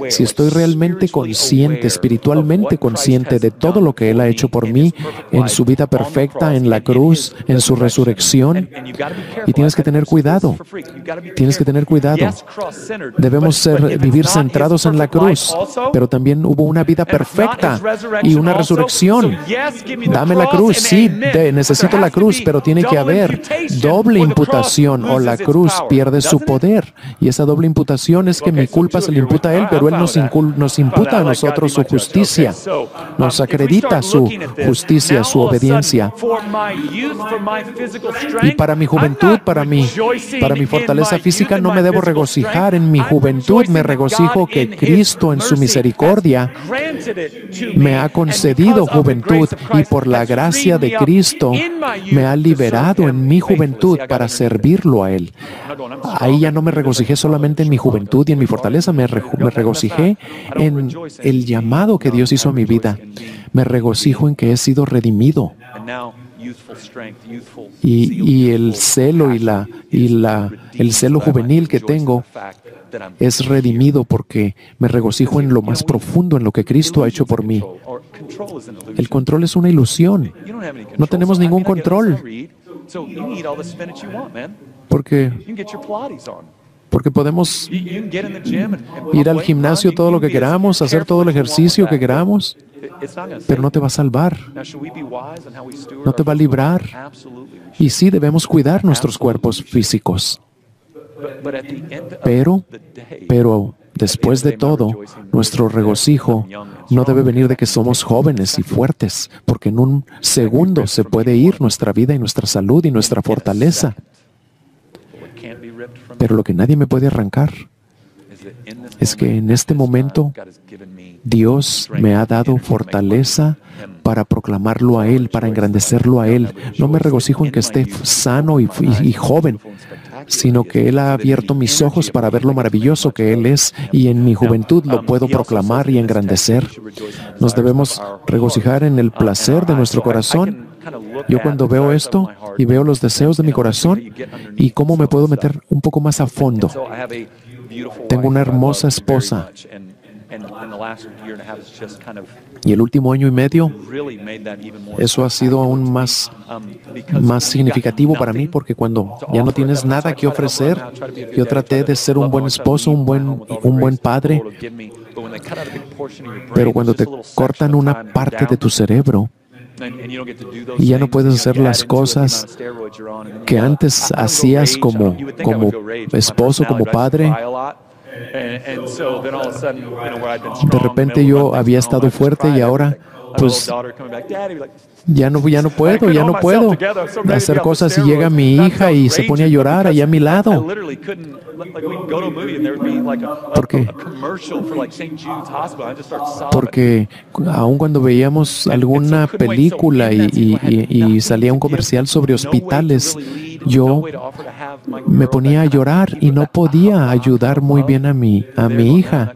si estoy realmente consciente, espiritualmente consciente de todo lo que Él ha hecho por mí en su vida perfecta, en la cruz, en su resurrección, y tienes que tener cuidado, debemos vivir centrados en la cruz, pero también hubo una vida perfecta y una resurrección. Dame la cruz, sí, necesito la cruz, pero tiene que haber doble imputación o la cruz pierde su poder. Y esa doble imputación es que mi culpa se le imputa a Él, pero Él nos imputa a nosotros su justicia. Nos acredita su justicia, su obediencia. Y para mi juventud, para mi fortaleza física, no me debo regocijar en mi juventud. Me regocijo que Cristo en su misericordia me ha concedido juventud y por la gracia de Cristo me ha liberado en mi juventud para servirlo a Él. Ahí ya no me regocijé solamente en mi juventud y en mi fortaleza, me regocijé en el llamado que Dios hizo a mi vida. Me regocijo en que he sido redimido. Y el celo el celo juvenil que tengo es redimido porque me regocijo en lo más profundo, en lo que Cristo ha hecho por mí. El control es una ilusión. No tenemos ningún control. Porque podemos ir al gimnasio todo lo que queramos, hacer todo el ejercicio que queramos, pero no te va a salvar, no te va a librar. Y sí, debemos cuidar nuestros cuerpos físicos. Pero después de todo, nuestro regocijo no debe venir de que somos jóvenes y fuertes, porque en un segundo se puede ir nuestra vida y nuestra salud y nuestra fortaleza. Pero lo que nadie me puede arrancar es que en este momento Dios me ha dado fortaleza para proclamarlo a Él, para engrandecerlo a Él. No me regocijo en que esté sano y joven, sino que Él ha abierto mis ojos para ver lo maravilloso que Él es, y en mi juventud lo puedo proclamar y engrandecer. Nos debemos regocijar en el placer de nuestro corazón. Yo cuando veo esto y veo los deseos de mi corazón y cómo me puedo meter un poco más a fondo. Tengo una hermosa esposa. Y el último año y medio, eso ha sido aún más significativo para mí, porque cuando ya no tienes nada que ofrecer, yo traté de ser un buen esposo, un buen padre, pero cuando te cortan una parte de tu cerebro, y ya no puedes hacer las cosas que antes hacías como esposo, como padre. De repente yo había estado fuerte y ahora pues ya no puedo hacer cosas, y llega mi hija y se pone a llorar allá a mi lado. Porque aun cuando veíamos alguna película y salía un comercial sobre hospitales, yo me ponía a llorar y no podía ayudar muy bien a mi hija.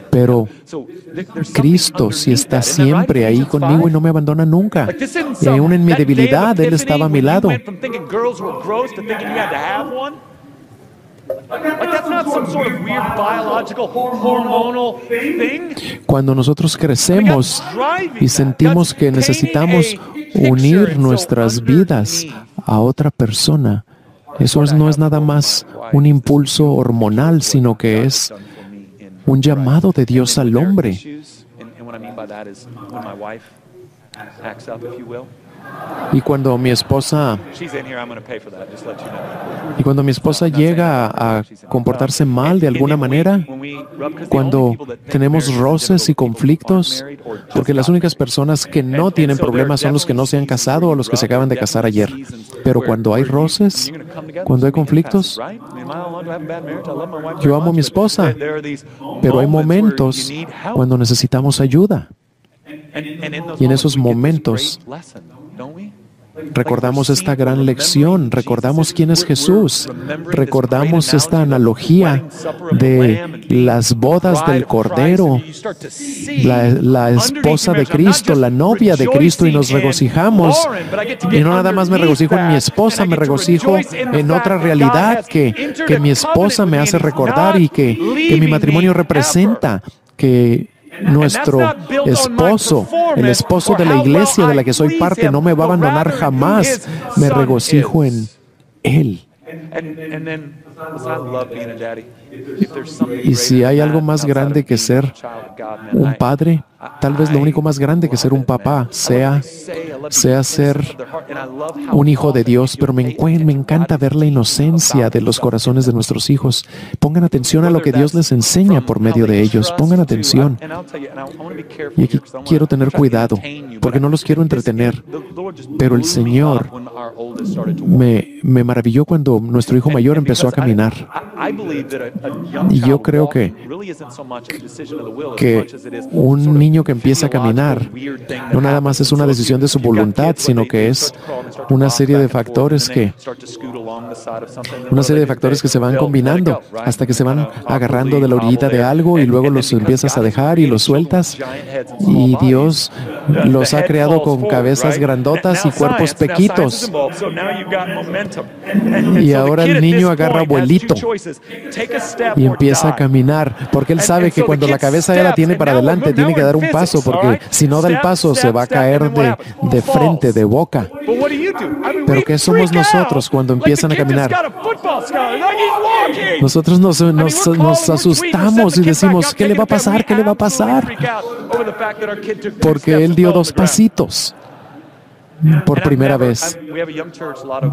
Pero Cristo sí está siempre ahí conmigo y no me abandona nunca. Y aún en mi debilidad, Él estaba a mi lado. Cuando nosotros crecemos y sentimos que necesitamos unir nuestras vidas a otra persona, eso no es nada más un impulso hormonal, sino que es un llamado de Dios al hombre. Y cuando mi esposa llega a comportarse mal de alguna manera, cuando tenemos roces y conflictos, porque las únicas personas que no tienen problemas son los que no se han casado o los que se acaban de casar ayer. Pero cuando hay roces, cuando hay conflictos, yo amo a mi esposa, pero hay momentos cuando necesitamos ayuda. Y en esos momentos recordamos esta gran lección, recordamos quién es Jesús, recordamos esta analogía de las bodas del Cordero, la esposa de Cristo, la novia de Cristo, y nos regocijamos. Y no nada más me regocijo en mi esposa, me regocijo en otra realidad que mi esposa me hace recordar y que mi matrimonio representa, que nuestro esposo, el esposo de la iglesia de la que soy parte, no me va a abandonar jamás. Me regocijo en Él. Y si hay algo más grande que ser un padre, tal vez lo único más grande que ser un papá sea ser un hijo de Dios, pero me encanta ver la inocencia de los corazones de nuestros hijos. Pongan atención a lo que Dios les enseña por medio de ellos. Pongan atención. Y aquí quiero tener cuidado, porque no los quiero entretener. Pero el Señor me maravilló cuando nuestro hijo mayor empezó a caminar. Y yo creo que un niño que empieza a caminar no nada más es una decisión de su voluntad, sino que es una serie de factores que se van combinando hasta que se van agarrando de la orillita de algo, y luego los empiezas a dejar y los sueltas. Y Dios los ha creado con cabezas grandotas y cuerpos pequitos. Y ahora el niño agarra vuelito y empieza a caminar, porque él sabe que cuando la cabeza ya la tiene para adelante, tiene que dar un paso, porque si no da el paso se va a caer de frente, de boca. Pero ¿qué somos nosotros cuando empiezan a caminar? Nosotros nos asustamos y decimos, ¿qué le va a pasar? ¿Qué le va a pasar? Porque él dio 2 pasitos. Por primera vez.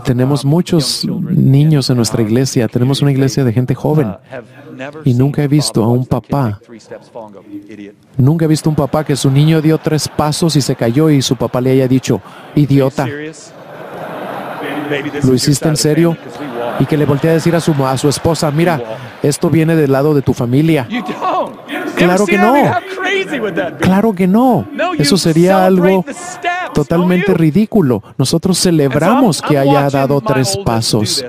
Tenemos muchos niños en nuestra iglesia. Tenemos una iglesia de gente joven. Y nunca he visto a un papá. Nunca he visto un papá que su niño dio 3 pasos y se cayó y su papá le haya dicho, idiota. ¿Lo hiciste en serio? Y que le voltee a decir a su esposa, mira, esto viene del lado de tu familia. Claro que no. Claro que no. Eso sería algo totalmente ridículo. Nosotros celebramos que haya dado 3 pasos.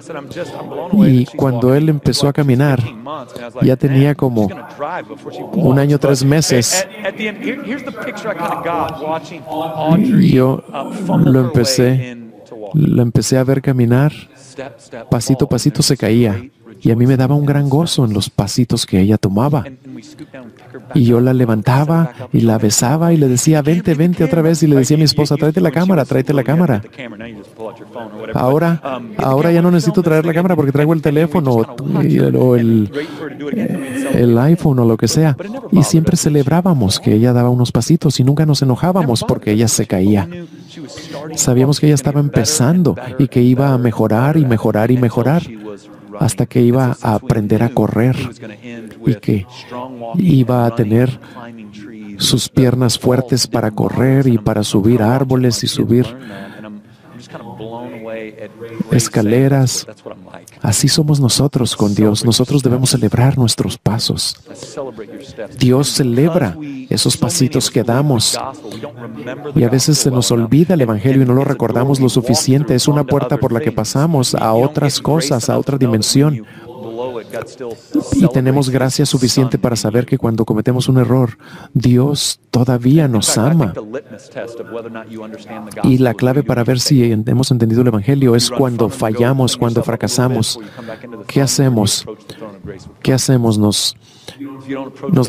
Y cuando él empezó a caminar, ya tenía como 1 año, 3 meses. Y yo lo empecé a ver caminar. Pasito a pasito se caía. Y a mí me daba un gran gozo en los pasitos que ella tomaba. Y yo la levantaba y la besaba y le decía, vente, vente otra vez. Y le decía a mi esposa, tráete la cámara, tráete la cámara. Ahora ya no necesito traer la cámara porque traigo el teléfono o el iPhone o lo que sea. Y siempre celebrábamos que ella daba unos pasitos y nunca nos enojábamos porque ella se caía. Sabíamos que ella estaba empezando y que iba a mejorar y mejorar y mejorar hasta que iba a aprender a correr y que iba a tener sus piernas fuertes para correr y para subir árboles y subir escaleras. Así somos nosotros con Dios. Nosotros debemos celebrar nuestros pasos. Dios celebra esos pasitos que damos. Y a veces se nos olvida el Evangelio y no lo recordamos lo suficiente. Es una puerta por la que pasamos a otras cosas, a otra dimensión. Y tenemos gracia suficiente para saber que cuando cometemos un error, Dios todavía nos ama. Y la clave para ver si hemos entendido el Evangelio es cuando fallamos, cuando fracasamos. ¿Qué hacemos? ¿Qué hacemos? ¿Nos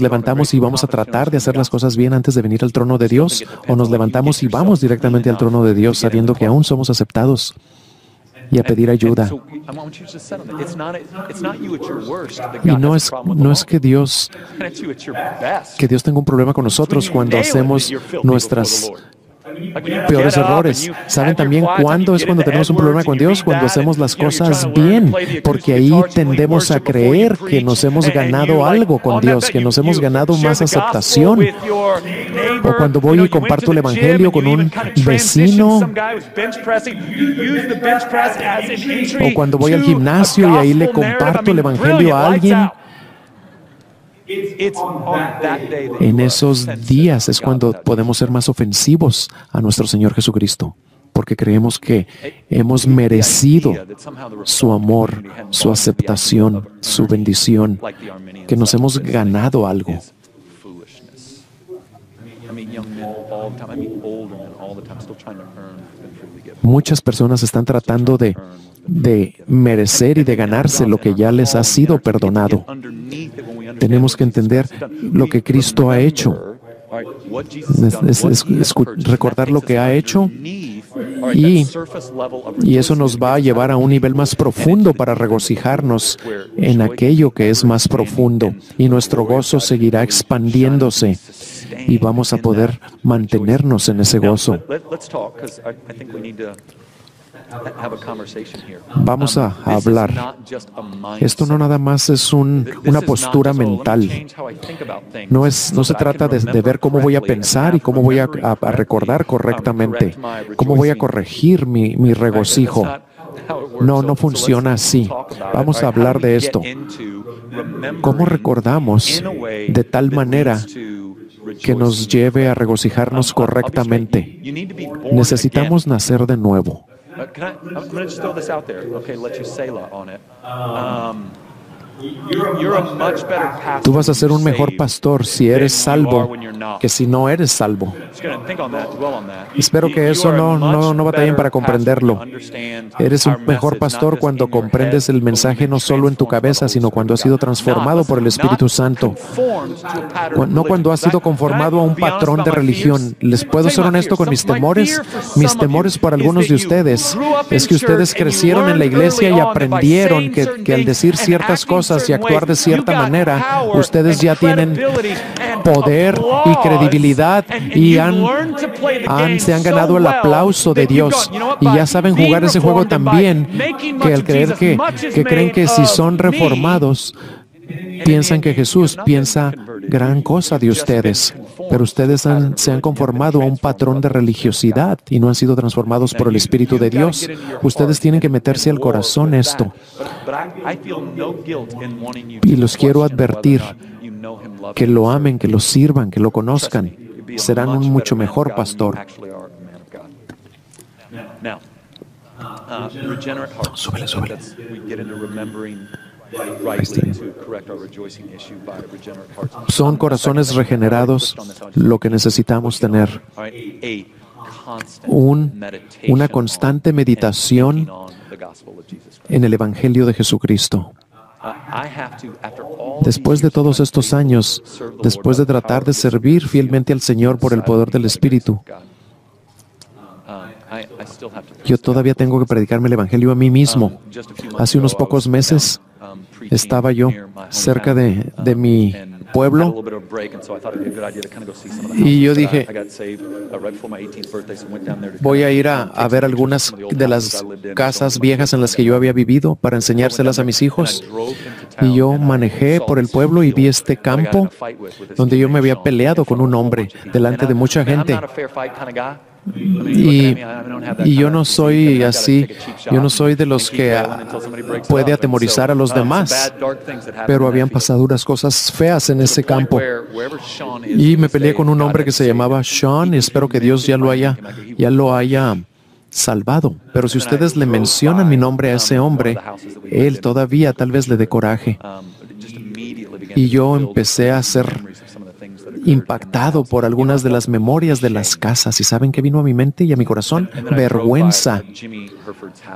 levantamos y vamos a tratar de hacer las cosas bien antes de venir al trono de Dios? ¿O nos levantamos y vamos directamente al trono de Dios sabiendo que aún somos aceptados? Y a pedir ayuda. Y no es que Dios tenga un problema con nosotros cuando hacemos nuestras peores errores. ¿Saben también cuándo es cuando tenemos un problema con Dios? Cuando hacemos las cosas bien, porque ahí tendemos a creer que nos hemos ganado algo con Dios, que nos hemos ganado más aceptación. O cuando voy y comparto el Evangelio con un vecino. O cuando voy al gimnasio y ahí le comparto el Evangelio a alguien. En esos días es cuando podemos ser más ofensivos a nuestro Señor Jesucristo, porque creemos que hemos merecido su amor, su aceptación, su bendición, que nos hemos ganado algo. Muchas personas están tratando de merecer y de ganarse lo que ya les ha sido perdonado. Tenemos que entender lo que Cristo ha hecho. Recordar lo que ha hecho y eso nos va a llevar a un nivel más profundo para regocijarnos en aquello que es más profundo y nuestro gozo seguirá expandiéndose y vamos a poder mantenernos en ese gozo. Vamos a hablar. Esto no nada más es una postura mental. No se trata de ver cómo voy a pensar y cómo voy a recordar correctamente, cómo voy a corregir mi regocijo. No funciona así. Vamos a hablar de esto. ¿Cómo recordamos de tal manera que nos lleve a regocijarnos correctamente? Necesitamos nacer de nuevo. Tú vas a ser un mejor pastor si eres salvo que si no eres salvo. Espero que eso no batallen para comprenderlo. Eres un mejor pastor cuando comprendes el mensaje no solo en tu cabeza, sino cuando has sido transformado por el Espíritu Santo. No cuando has sido conformado a un patrón de religión. ¿Les puedo ser honesto con mis temores? Mis temores por algunos de ustedes es que ustedes crecieron en la iglesia y aprendieron que al decir ciertas cosas y actuar de cierta manera, ustedes ya tienen poder y credibilidad y se han ganado el aplauso de Dios y ya saben jugar ese juego tan bien que al creer que creen que si son reformados piensan que Jesús piensa gran cosa de ustedes, pero ustedes se han conformado a un patrón de religiosidad y no han sido transformados por el Espíritu de Dios. Ustedes tienen que meterse al corazón esto. Y los quiero advertir que lo amen, que lo sirvan, que lo conozcan. Serán un mucho mejor pastor. Súbele. Son corazones regenerados lo que necesitamos tener. Una constante meditación en el Evangelio de Jesucristo. Después de todos estos años, después de tratar de servir fielmente al Señor por el poder del Espíritu, yo todavía tengo que predicarme el Evangelio a mí mismo. Hace unos pocos meses estaba yo cerca de mi pueblo y yo dije, voy a ir a ver algunas de las casas viejas en las que yo había vivido para enseñárselas a mis hijos. Y yo manejé por el pueblo y vi este campo donde yo me había peleado con un hombre delante de mucha gente. Y yo no soy así, yo no soy de los que puede atemorizar a los demás, pero habían pasado unas cosas feas en ese campo. Y me peleé con un hombre que se llamaba Sean y espero que Dios ya lo haya salvado. Pero si ustedes le mencionan mi nombre a ese hombre, él todavía tal vez le dé coraje. Y yo empecé a ser impactado por algunas de las memorias de las casas. ¿Y saben qué vino a mi mente y a mi corazón? Vergüenza.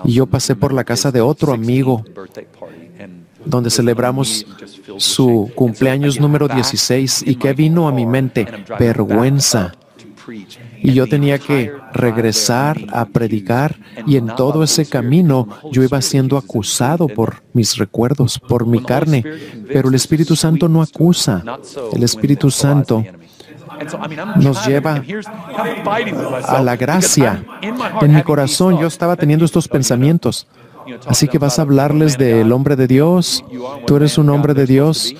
Y yo pasé por la casa de otro amigo donde celebramos su cumpleaños número 16. ¿Y qué vino a mi mente? Vergüenza. Y yo tenía que regresar a predicar y en todo ese camino yo iba siendo acusado por mis recuerdos, por mi carne. Pero el Espíritu Santo no acusa. El Espíritu Santo nos lleva a la gracia. En mi corazón yo estaba teniendo estos pensamientos. Así que vas a hablarles del hombre de Dios. Tú eres un hombre de Dios.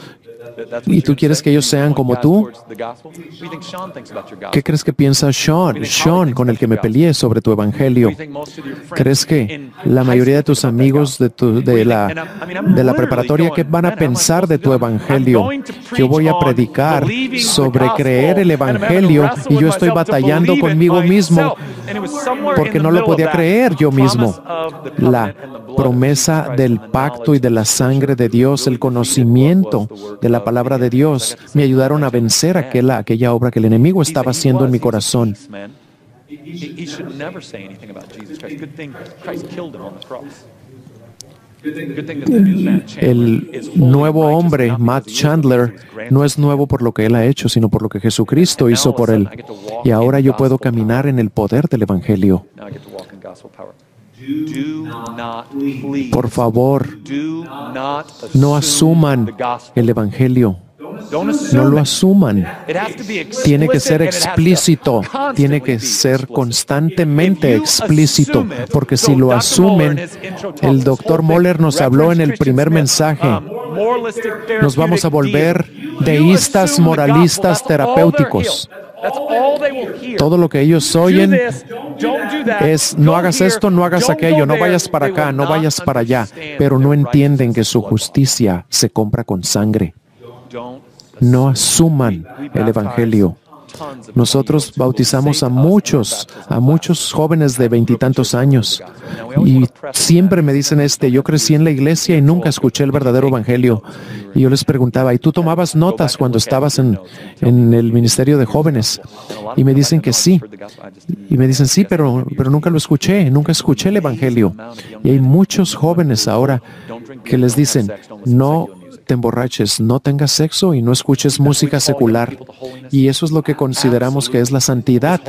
¿Y tú quieres que ellos sean como tú? ¿Qué crees que piensa Sean, con el que me peleé sobre tu evangelio? ¿Crees que la mayoría de tus amigos de la preparatoria, qué van a pensar de tu evangelio? Yo voy a predicar sobre creer el evangelio y yo estoy batallando conmigo mismo porque no lo podía creer yo mismo. La promesa del pacto y de la sangre de Dios, el conocimiento de la palabra de Dios, me ayudaron a vencer aquella obra que el enemigo estaba haciendo en mi corazón. El nuevo hombre, Matt Chandler, no es nuevo por lo que él ha hecho, sino por lo que Jesucristo hizo por él. Y ahora yo puedo caminar en el poder del Evangelio. Por favor, no asuman el Evangelio. No lo asuman. Tiene que ser explícito. Tiene que ser constantemente explícito. Porque si lo asumen, el Dr. Moller nos habló en el primer mensaje. Nos vamos a volver deístas, moralistas, terapéuticos. Todo lo que ellos oyen es no hagas esto, no hagas aquello, no vayas para acá, no vayas para allá, pero no entienden que su justicia se compra con sangre. No asuman el Evangelio. Nosotros bautizamos a muchos jóvenes de 20 y tantos años. Y siempre me dicen yo crecí en la iglesia y nunca escuché el verdadero evangelio. Y yo les preguntaba, ¿y tú tomabas notas cuando estabas en el ministerio de jóvenes? Y me dicen que sí. Y me dicen, sí, pero nunca lo escuché, nunca escuché el evangelio. Y hay muchos jóvenes ahora que les dicen, no te emborraches, no tengas sexo y no escuches música secular. Y eso es lo que consideramos que es la santidad.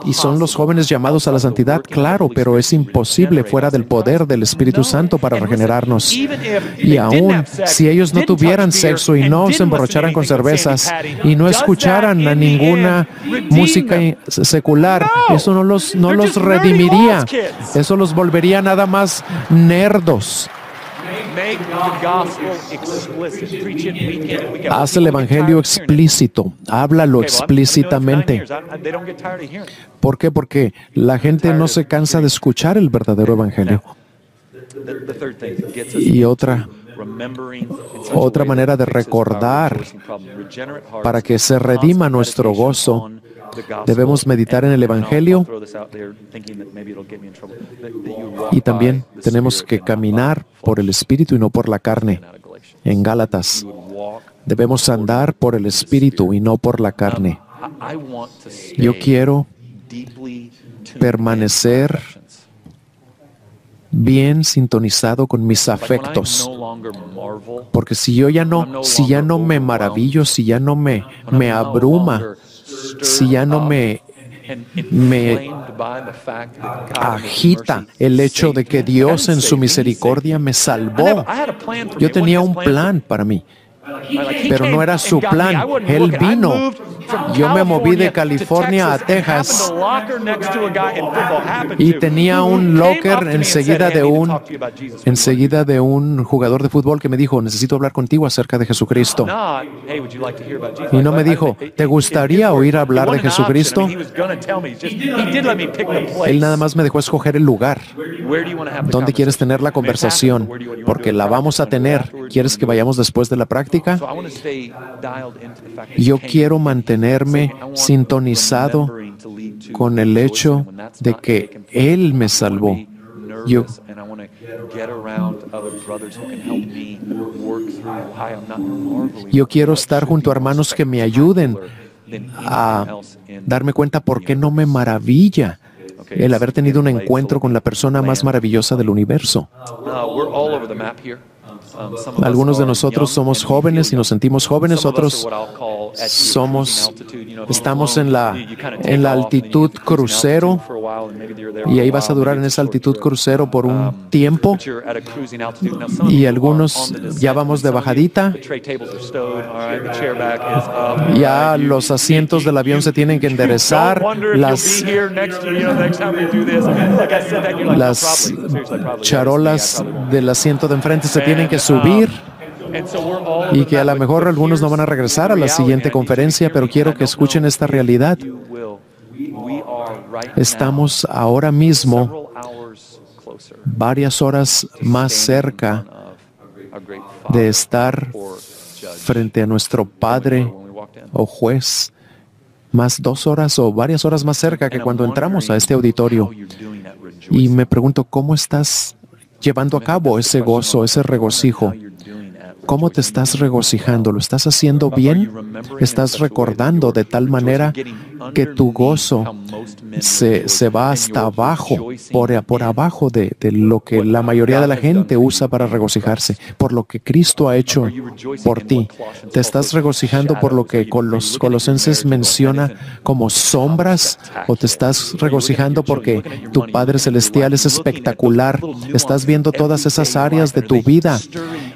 Y son los jóvenes llamados a la santidad, claro, pero es imposible fuera del poder del Espíritu Santo para regenerarnos. Y aún si ellos no tuvieran sexo y no se emborracharan con cervezas y no escucharan a ninguna música secular, eso no los redimiría. Eso los volvería nada más nerdos. Haz el evangelio explícito, háblalo explícitamente. ¿Por qué? Porque la gente no se cansa de escuchar el verdadero evangelio. Y otra manera de recordar para que se redima nuestro gozo. Debemos meditar en el evangelio y también tenemos que caminar por el Espíritu y no por la carne. En Gálatas, debemos andar por el Espíritu y no por la carne. Yo quiero permanecer bien sintonizado con mis afectos, porque si ya no me maravillo, si ya no me abruma, si ya no me agita el hecho de que Dios en su misericordia me salvó. Yo tenía un plan para mí, pero no era su plan. Él vino. Yo me moví de California a Texas y tenía un locker enseguida de un jugador de fútbol que me dijo, necesito hablar contigo acerca de Jesucristo. Y no me dijo, ¿te gustaría oír hablar de Jesucristo? Él nada más me dejó escoger el lugar. ¿Dónde quieres tener la conversación? Porque la vamos a tener. ¿Quieres que vayamos después de la práctica? Yo quiero mantenerme sintonizado con el hecho de que Él me salvó. Yo quiero estar junto a hermanos que me ayuden a darme cuenta por qué no me maravilla el haber tenido un encuentro con la persona más maravillosa del universo. Algunos de nosotros somos jóvenes y nos sentimos jóvenes, otros estamos en la altitud crucero y ahí vas a durar en esa altitud crucero por un tiempo y algunos ya vamos de bajadita. Ya los asientos del avión se tienen que enderezar, las charolas del asiento de enfrente se tienen que subir y que a lo mejor algunos no van a regresar a la siguiente conferencia, pero quiero que escuchen esta realidad. Estamos ahora mismo varias horas más cerca de estar frente a nuestro Padre o juez, más 2 horas o varias horas más cerca que cuando entramos a este auditorio. Y me pregunto, ¿cómo estás llevando a cabo ese gozo, ese regocijo? ¿Cómo te estás regocijando? ¿Lo estás haciendo bien? ¿Estás recordando de tal manera que tu gozo se va hasta abajo, por abajo de lo que la mayoría de la gente usa para regocijarse, por lo que Cristo ha hecho por ti? ¿Te estás regocijando por lo que los Colosenses menciona como sombras? ¿O te estás regocijando porque tu Padre Celestial es espectacular? Estás viendo todas esas áreas de tu vida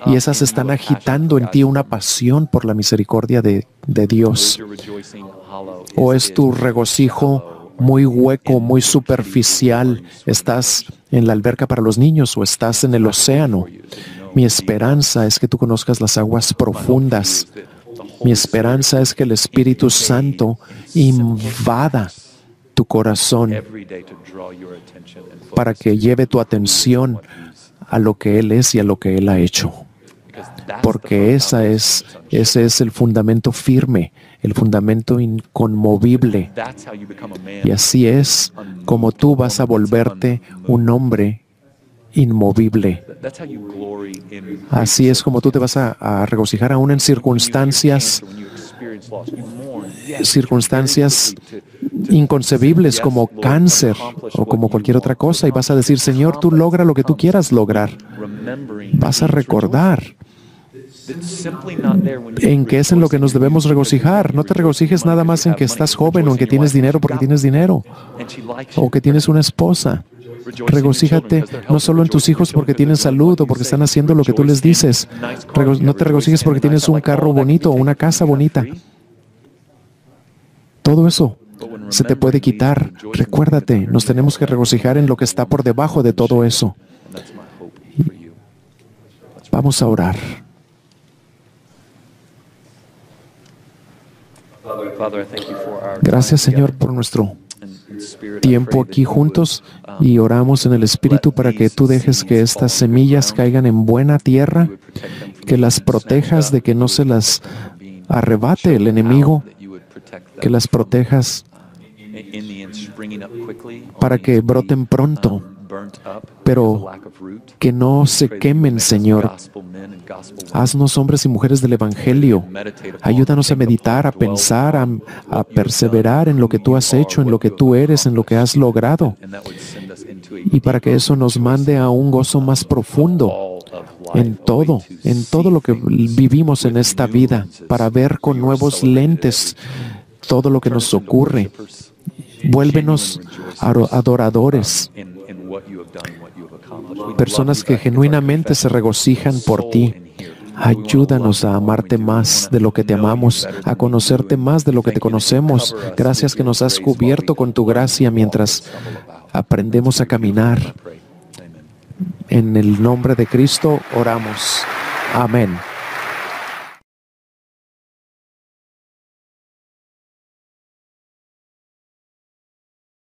y esas están agitando en ti una pasión por la misericordia de Dios. ¿O es tu regocijo muy hueco, muy superficial? ¿Estás en la alberca para los niños o estás en el océano? Mi esperanza es que tú conozcas las aguas profundas. Mi esperanza es que el Espíritu Santo invada tu corazón para que lleve tu atención a lo que Él es y a lo que Él ha hecho. porque ese es el fundamento firme, el fundamento inconmovible. Y así es como tú vas a volverte un hombre inmovible. Así es como tú te vas a regocijar aún en circunstancias inconcebibles como cáncer o como cualquier otra cosa, y vas a decir: Señor, tú logra lo que tú quieras lograr. Vas a recordar en qué es en lo que nos debemos regocijar. No te regocijes nada más en que estás joven o en que tienes dinero porque tienes dinero o que tienes una esposa. Regocíjate no solo en tus hijos porque tienen salud o porque están haciendo lo que tú les dices. No te regocijes porque tienes un carro bonito o una casa bonita. Todo eso se te puede quitar. Recuérdate, nos tenemos que regocijar en lo que está por debajo de todo eso. Vamos a orar. Gracias, Señor, por nuestro tiempo aquí juntos, y oramos en el Espíritu para que tú dejes que estas semillas caigan en buena tierra, que las protejas de que no se las arrebate el enemigo, que las protejas para que broten pronto, pero que no se quemen, Señor. Haznos hombres y mujeres del Evangelio. Ayúdanos a meditar, a pensar, a perseverar en lo que tú has hecho, en lo que tú eres, en lo que has logrado. Y para que eso nos mande a un gozo más profundo en todo lo que vivimos en esta vida, para ver con nuevos lentes todo lo que nos ocurre. Vuélvenos adoradores, personas que genuinamente se regocijan por ti. Ayúdanos a amarte más de lo que te amamos, a conocerte más de lo que te conocemos. Gracias que nos has cubierto con tu gracia mientras aprendemos a caminar. En el nombre de Cristo oramos. Amén.